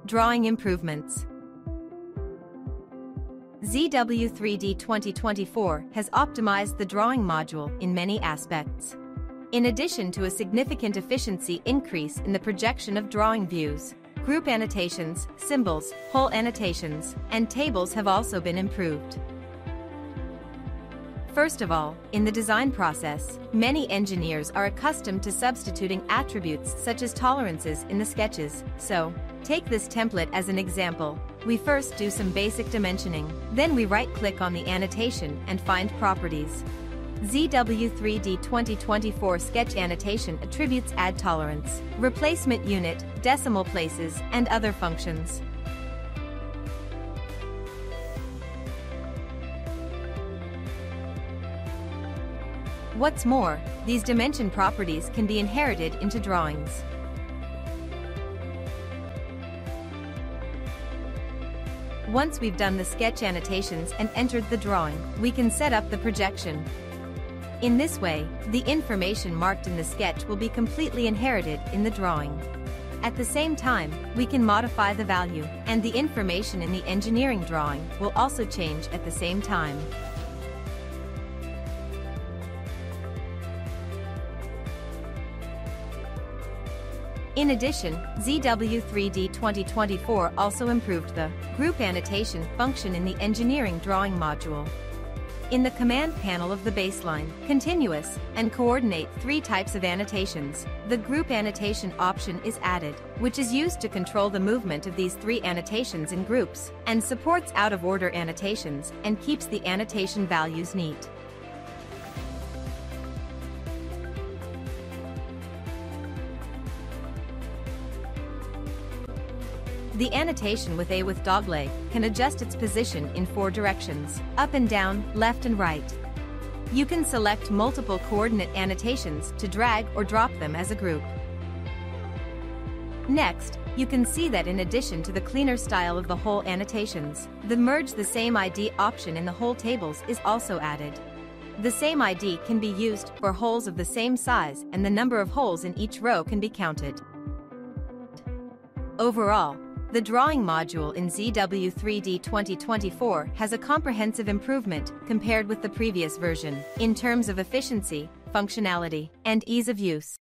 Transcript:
Drawing improvements. ZW3D 2024 has optimized the drawing module in many aspects. In addition to a significant efficiency increase in the projection of drawing views, group annotations, symbols, whole annotations, and tables have also been improved. First of all, in the design process, many engineers are accustomed to substituting attributes such as tolerances in the sketches, so, take this template as an example. We first do some basic dimensioning, then we right-click on the annotation and find properties. ZW3D 2024 Sketch Annotation attributes add tolerance, replacement unit, decimal places, and other functions. What's more, these dimension properties can be inherited into drawings. Once we've done the sketch annotations and entered the drawing, we can set up the projection. In this way, the information marked in the sketch will be completely inherited in the drawing. At the same time, we can modify the value, and the information in the engineering drawing will also change at the same time. In addition, ZW3D 2024 also improved the group annotation function in the engineering drawing module. In the command panel of the baseline, continuous, and coordinate three types of annotations, the group annotation option is added, which is used to control the movement of these three annotations in groups, and supports out-of-order annotations, and keeps the annotation values neat. The annotation with A with dogleg can adjust its position in 4 directions, up and down, left and right. You can select multiple coordinate annotations to drag or drop them as a group. Next, you can see that in addition to the cleaner style of the whole annotations, the Merge the Same ID option in the whole tables is also added. The same ID can be used for holes of the same size, and the number of holes in each row can be counted. Overall, the drawing module in ZW3D 2024 has a comprehensive improvement compared with the previous version, in terms of efficiency, functionality, and ease of use.